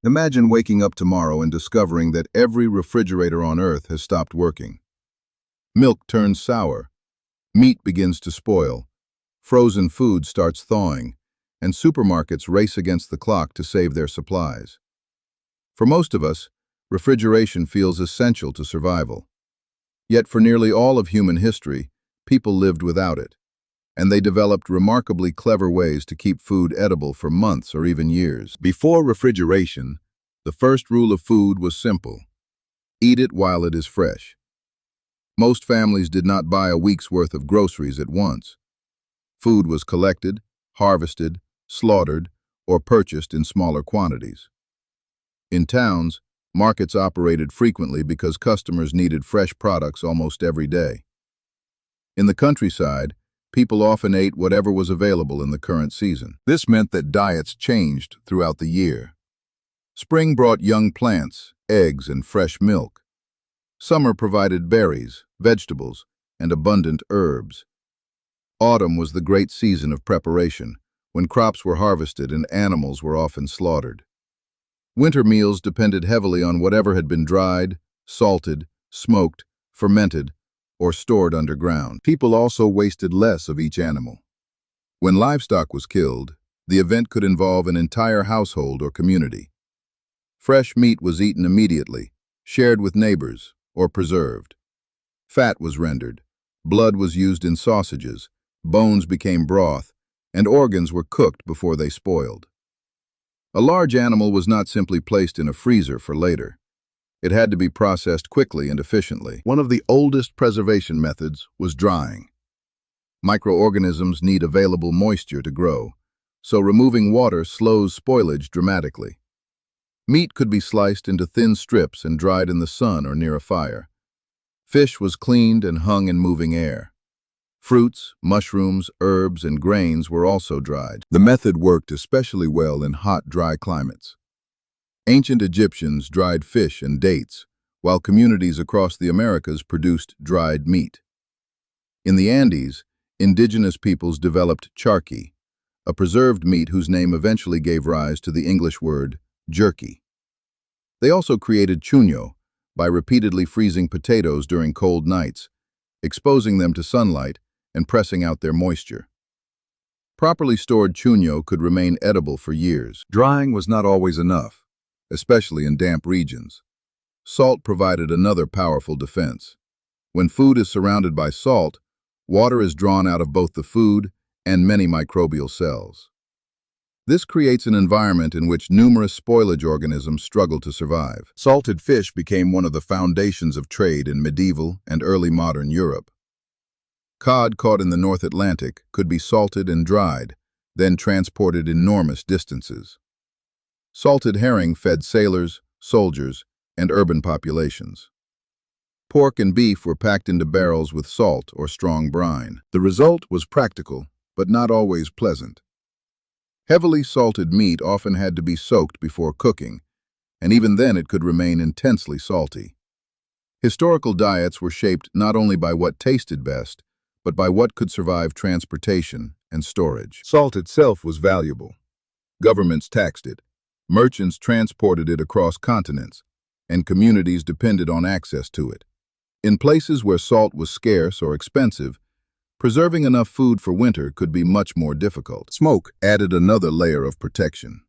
Imagine waking up tomorrow and discovering that every refrigerator on Earth has stopped working. Milk turns sour, meat begins to spoil, frozen food starts thawing, and supermarkets race against the clock to save their supplies. For most of us, refrigeration feels essential to survival. Yet for nearly all of human history, people lived without it, and they developed remarkably clever ways to keep food edible for months or even years. Before refrigeration, the first rule of food was simple: eat it while it is fresh. Most families did not buy a week's worth of groceries at once. Food was collected, harvested, slaughtered, or purchased in smaller quantities. In towns, markets operated frequently because customers needed fresh products almost every day. In the countryside, people often ate whatever was available in the current season. This meant that diets changed throughout the year. Spring brought young plants, eggs, and fresh milk. Summer provided berries, vegetables, and abundant herbs. Autumn was the great season of preparation, when crops were harvested and animals were often slaughtered. Winter meals depended heavily on whatever had been dried, salted, smoked, fermented, or stored underground. People also wasted less of each animal. When livestock was killed, the event could involve an entire household or community. Fresh meat was eaten immediately, shared with neighbors, or preserved. Fat was rendered, blood was used in sausages, bones became broth, and organs were cooked before they spoiled. A large animal was not simply placed in a freezer for later. It had to be processed quickly and efficiently. One of the oldest preservation methods was drying. Microorganisms need available moisture to grow, so removing water slows spoilage dramatically. Meat could be sliced into thin strips and dried in the sun or near a fire. Fish was cleaned and hung in moving air. Fruits, mushrooms, herbs, and grains were also dried. The method worked especially well in hot, dry climates. Ancient Egyptians dried fish and dates, while communities across the Americas produced dried meat. In the Andes, indigenous peoples developed charqui, a preserved meat whose name eventually gave rise to the English word jerky. They also created chuño by repeatedly freezing potatoes during cold nights, exposing them to sunlight, and pressing out their moisture. Properly stored chuño could remain edible for years. Drying was not always enough, especially in damp regions. Salt provided another powerful defense. When food is surrounded by salt, water is drawn out of both the food and many microbial cells. This creates an environment in which numerous spoilage organisms struggle to survive. Salted fish became one of the foundations of trade in medieval and early modern Europe. Cod caught in the North Atlantic could be salted and dried, then transported enormous distances. Salted herring fed sailors, soldiers, and urban populations. Pork and beef were packed into barrels with salt or strong brine. The result was practical, but not always pleasant. Heavily salted meat often had to be soaked before cooking, and even then it could remain intensely salty. Historical diets were shaped not only by what tasted best, but by what could survive transportation and storage. Salt itself was valuable. Governments taxed it, merchants transported it across continents, and communities depended on access to it. In places where salt was scarce or expensive, preserving enough food for winter could be much more difficult. Smoke added another layer of protection.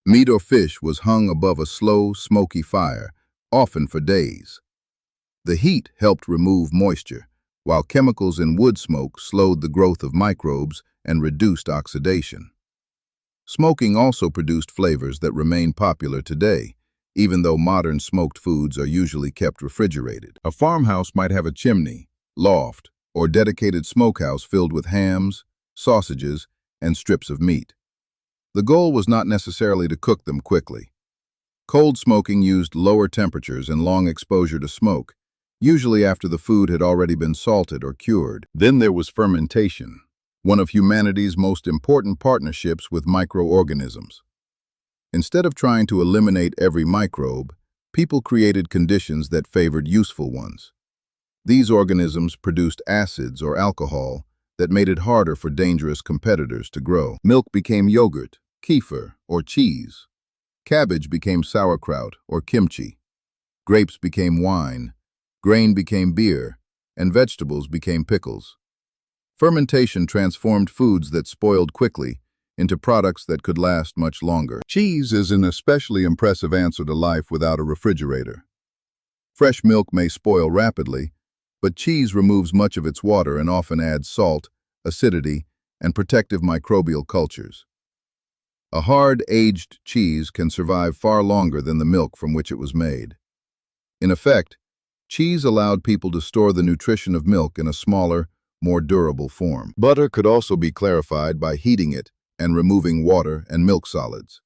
Meat or fish was hung above a slow, smoky fire, often for days. The heat helped remove moisture, while chemicals in wood smoke slowed the growth of microbes and reduced oxidation. Smoking also produced flavors that remain popular today, even though modern smoked foods are usually kept refrigerated. A farmhouse might have a chimney, loft, or dedicated smokehouse filled with hams, sausages, and strips of meat. The goal was not necessarily to cook them quickly. Cold smoking used lower temperatures and long exposure to smoke, usually after the food had already been salted or cured. Then there was fermentation, one of humanity's most important partnerships with microorganisms. Instead of trying to eliminate every microbe, people created conditions that favored useful ones. These organisms produced acids or alcohol that made it harder for dangerous competitors to grow. Milk became yogurt, kefir, or cheese. Cabbage became sauerkraut or kimchi. Grapes became wine. Grain became beer. And vegetables became pickles. Fermentation transformed foods that spoiled quickly into products that could last much longer. Cheese is an especially impressive answer to life without a refrigerator. Fresh milk may spoil rapidly, but cheese removes much of its water and often adds salt, acidity, and protective microbial cultures. A hard, aged cheese can survive far longer than the milk from which it was made. In effect, cheese allowed people to store the nutrition of milk in a smaller, more durable form. Butter could also be clarified by heating it and removing water and milk solids.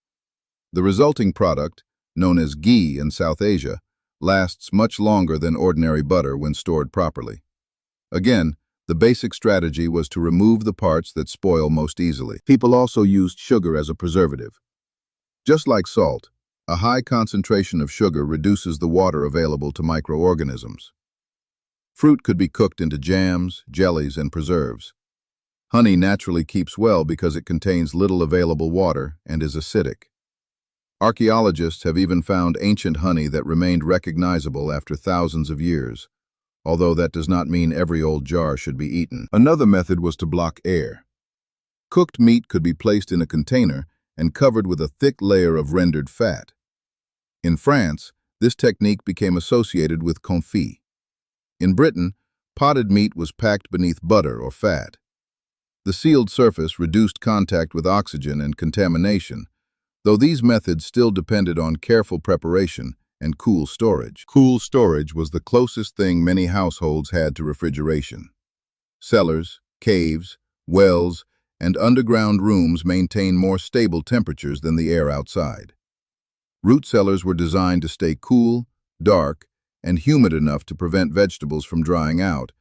The resulting product, known as ghee in South Asia, lasts much longer than ordinary butter when stored properly. Again, the basic strategy was to remove the parts that spoil most easily. People also used sugar as a preservative. Just like salt, a high concentration of sugar reduces the water available to microorganisms. Fruit could be cooked into jams, jellies, and preserves. Honey naturally keeps well because it contains little available water and is acidic. Archaeologists have even found ancient honey that remained recognizable after thousands of years, although that does not mean every old jar should be eaten. Another method was to block air. Cooked meat could be placed in a container and covered with a thick layer of rendered fat. In France, this technique became associated with confit. In Britain, potted meat was packed beneath butter or fat. The sealed surface reduced contact with oxygen and contamination, though these methods still depended on careful preparation and cool storage. Cool storage was the closest thing many households had to refrigeration. Cellars, caves, wells, and underground rooms maintain more stable temperatures than the air outside. Root cellars were designed to stay cool, dark, and humid enough to prevent vegetables from drying out,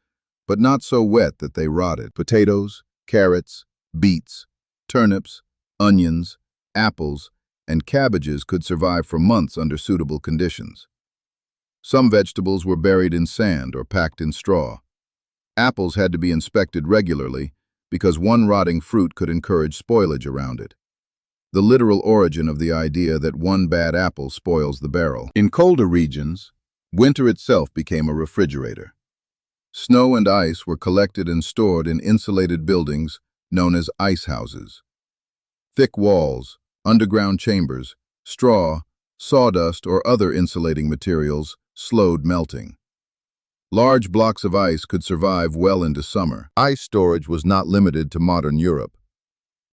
but not so wet that they rotted. Potatoes, carrots, beets, turnips, onions, apples, and cabbages could survive for months under suitable conditions. Some vegetables were buried in sand or packed in straw. Apples had to be inspected regularly because one rotting fruit could encourage spoilage around it. The literal origin of the idea that one bad apple spoils the barrel. In colder regions, winter itself became a refrigerator. Snow and ice were collected and stored in insulated buildings known as icehouses. Thick walls, underground chambers, straw, sawdust, or other insulating materials slowed melting. Large blocks of ice could survive well into summer. Ice storage was not limited to modern Europe.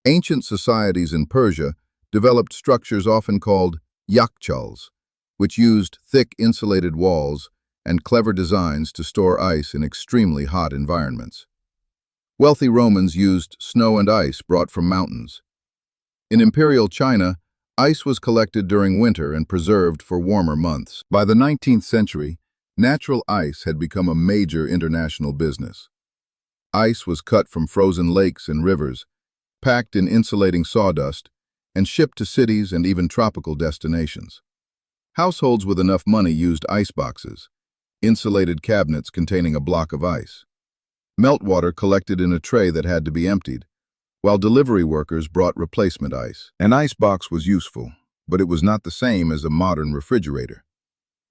Ancient societies in Persia developed structures often called yakhchals, which used thick insulated walls and clever designs to store ice in extremely hot environments. Wealthy Romans used snow and ice brought from mountains. In Imperial China, ice was collected during winter and preserved for warmer months. By the 19th century, natural ice had become a major international business. Ice was cut from frozen lakes and rivers, packed in insulating sawdust, and shipped to cities and even tropical destinations. Households with enough money used iceboxes, insulated cabinets containing a block of ice. Meltwater collected in a tray that had to be emptied, while delivery workers brought replacement ice. An icebox was useful, but it was not the same as a modern refrigerator.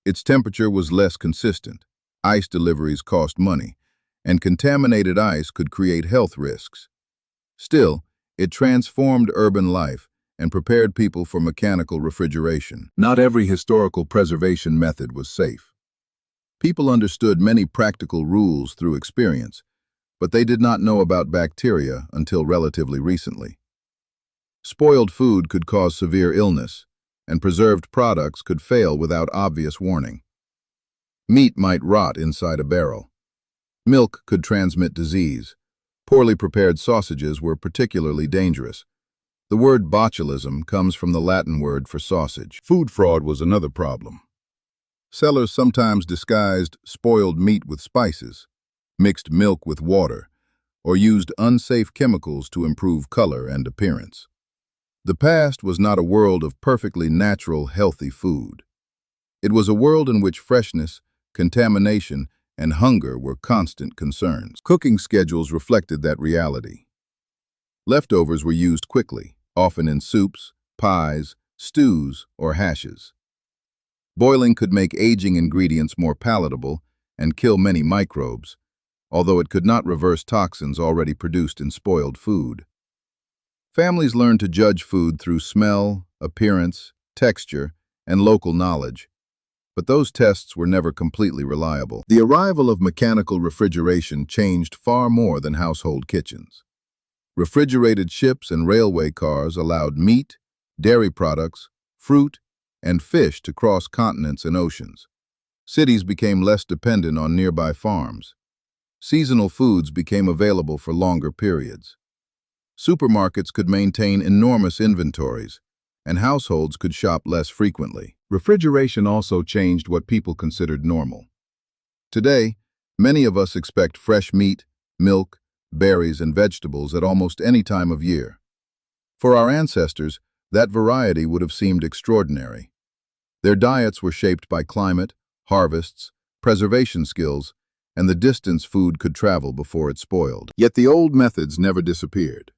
Its temperature was less consistent, ice deliveries cost money, and contaminated ice could create health risks. Still, it transformed urban life and prepared people for mechanical refrigeration. Not every historical preservation method was safe. People understood many practical rules through experience, but they did not know about bacteria until relatively recently. Spoiled food could cause severe illness, and preserved products could fail without obvious warning. Meat might rot inside a barrel. Milk could transmit disease. Poorly prepared sausages were particularly dangerous. The word botulism comes from the Latin word for sausage. Food fraud was another problem. Sellers sometimes disguised spoiled meat with spices, mixed milk with water, or used unsafe chemicals to improve color and appearance. The past was not a world of perfectly natural, healthy food. It was a world in which freshness, contamination, and hunger were constant concerns. Cooking schedules reflected that reality. Leftovers were used quickly, often in soups, pies, stews, or hashes. Boiling could make aging ingredients more palatable and kill many microbes, although it could not reverse toxins already produced in spoiled food. Families learned to judge food through smell, appearance, texture, and local knowledge, but those tests were never completely reliable. The arrival of mechanical refrigeration changed far more than household kitchens. Refrigerated ships and railway cars allowed meat, dairy products, fruit, and fish to cross continents and oceans. Cities became less dependent on nearby farms. Seasonal foods became available for longer periods. Supermarkets could maintain enormous inventories, and households could shop less frequently. Refrigeration also changed what people considered normal. Today, many of us expect fresh meat, milk, berries, and vegetables at almost any time of year. For our ancestors, that variety would have seemed extraordinary. Their diets were shaped by climate, harvests, preservation skills, and the distance food could travel before it spoiled. Yet the old methods never disappeared.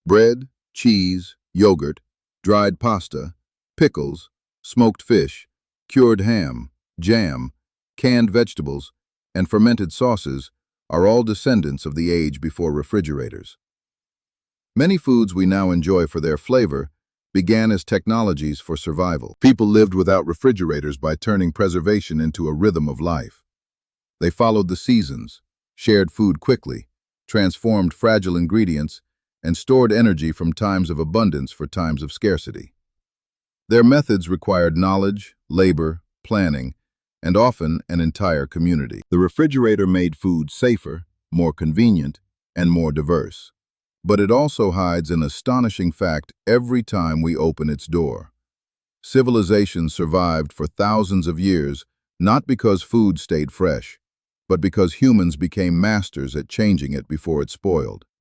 Bread, cheese, yogurt, dried pasta, pickles, smoked fish, cured ham, jam, canned vegetables, and fermented sauces are all descendants of the age before refrigerators. Many foods we now enjoy for their flavor began as technologies for survival. People lived without refrigerators by turning preservation into a rhythm of life. They followed the seasons, shared food quickly, transformed fragile ingredients, and stored energy from times of abundance for times of scarcity. Their methods required knowledge, labor, planning, and often an entire community. The refrigerator made food safer, more convenient, and more diverse. But it also hides an astonishing fact every time we open its door. Civilization survived for thousands of years not because food stayed fresh, but because humans became masters at changing it before it spoiled.